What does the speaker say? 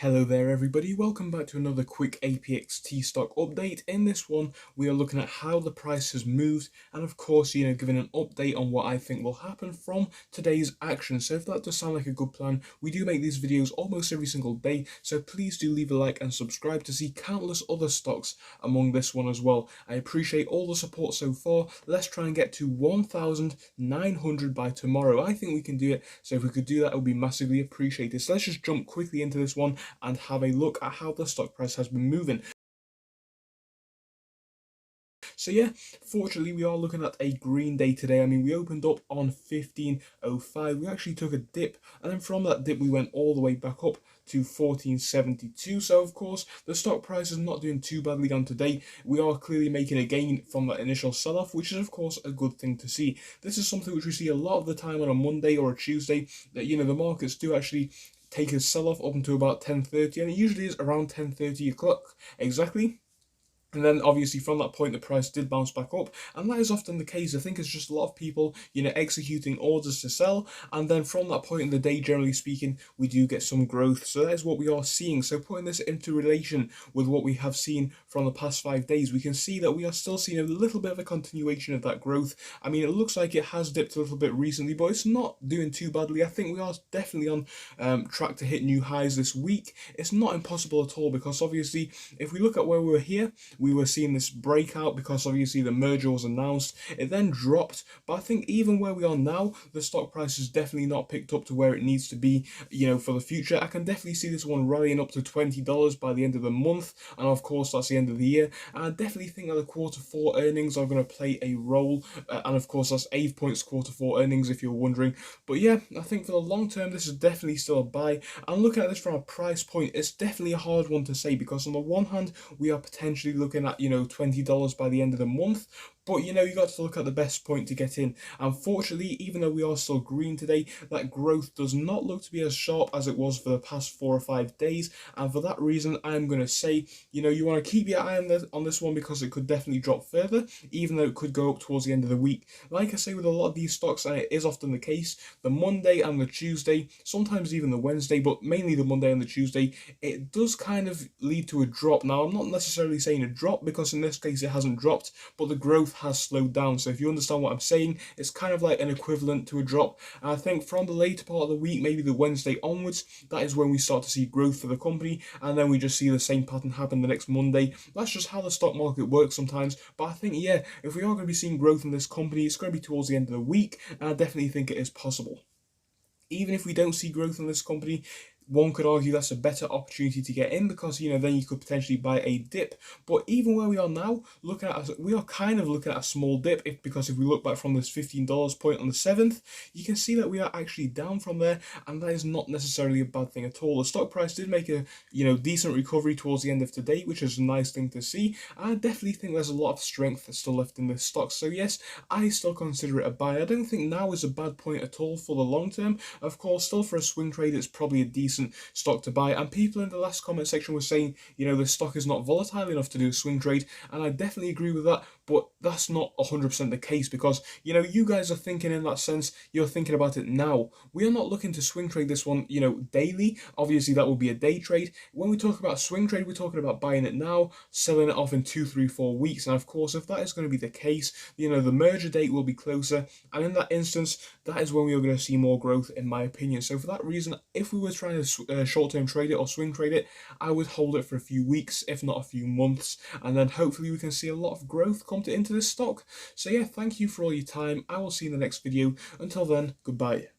Hello there everybody, welcome back to another quick Apxt stock update. In this one we are looking at how the price has moved and of course giving an update on what I think will happen from today's action. So if that does sound like a good plan, we do make these videos almost every single day, so please do leave a like and subscribe to see countless other stocks among this one as well. I appreciate all the support so far. Let's try and get to 1,900 by tomorrow. I think we can do it, so if we could do that it would be massively appreciated. So let's just jump quickly into this one and have a look at how the stock price has been moving. So yeah, fortunately we are looking at a green day today. I mean, we opened up on 15.05. We actually took a dip, and then from that dip we went all the way back up to 14.72. So of course the stock price is not doing too badly on today. We are clearly making a gain from that initial sell-off, which is of course a good thing to see. This is something which we see a lot of the time on a Monday or a Tuesday, that the markets do actually take a sell-off up until about 10:30, and it usually is around 10:30 o'clock exactly. And then obviously from that point the price did bounce back up, and that is often the case. I think it's just a lot of people executing orders to sell, and then from that point in the day, generally speaking, we do get some growth. So that is what we are seeing. So putting this into relation with what we have seen from the past 5 days, we can see that we are still seeing a little bit of a continuation of that growth. I mean, it looks like it has dipped a little bit recently, but it's not doing too badly. I think we are definitely on track to hit new highs this week. It's not impossible at all, because obviously if we look at where we were here, we were seeing this breakout because obviously the merger was announced. It then dropped, but I think even where we are now, the stock price is definitely not picked up to where it needs to be, for the future. I can definitely see this one rallying up to $20 by the end of the month, and of course that's the end of the year. And I definitely think that the Q4 earnings are going to play a role, and of course that's Avepoint's Q4 earnings if you're wondering. But yeah, I think for the long term this is definitely still a buy. And looking at this from a price point, it's definitely a hard one to say, because on the one hand we are potentially looking at $20 by the end of the month, but you got to look at the best point to get in. Unfortunately, even though we are still green today, that growth does not look to be as sharp as it was for the past 4 or 5 days, and for that reason I'm going to say you want to keep your eye on this one, because it could definitely drop further, even though it could go up towards the end of the week. Like I say with a lot of these stocks, and it is often the case, the Monday and the Tuesday, sometimes even the Wednesday, but mainly the Monday and the Tuesday, it does kind of lead to a drop. Now I'm not necessarily saying a drop, because in this case it hasn't dropped, but the growth has slowed down. So if you understand what I'm saying, it's kind of like an equivalent to a drop. And I think from the later part of the week, maybe the Wednesday onwards, that is when we start to see growth for the company, and then we just see the same pattern happen the next Monday. That's just how the stock market works sometimes. But I think, yeah, if we are going to be seeing growth in this company, it's going to be towards the end of the week, and I definitely think it is possible. Even if we don't see growth in this company, one could argue that's a better opportunity to get in, because then you could potentially buy a dip. But even where we are now, we are kind of looking at a small dip, because if we look back from this $15 point on the 7th, you can see that we are actually down from there, and that is not necessarily a bad thing at all. The stock price did make a decent recovery towards the end of today, which is a nice thing to see. I definitely think there's a lot of strength that's still left in this stock. So yes, I still consider it a buy. I don't think now is a bad point at all for the long term. Of course, still for a swing trade, it's probably a decent stock to buy. And people in the last comment section were saying the stock is not volatile enough to do a swing trade, and I definitely agree with that, but that's not 100% the case, because you guys are thinking in that sense, you're thinking about it now. We are not looking to swing trade this one daily. Obviously that will be a day trade. When we talk about swing trade, we're talking about buying it now, selling it off in 2, 3, 4 weeks. And of course, if that is going to be the case, the merger date will be closer, and in that instance, that is when we are going to see more growth, in my opinion. So for that reason, if we were trying to short-term trade it or swing trade it, I would hold it for a few weeks, if not a few months, and then hopefully we can see a lot of growth come into this stock. So yeah, thank you for all your time. I will see you in the next video. Until then, goodbye.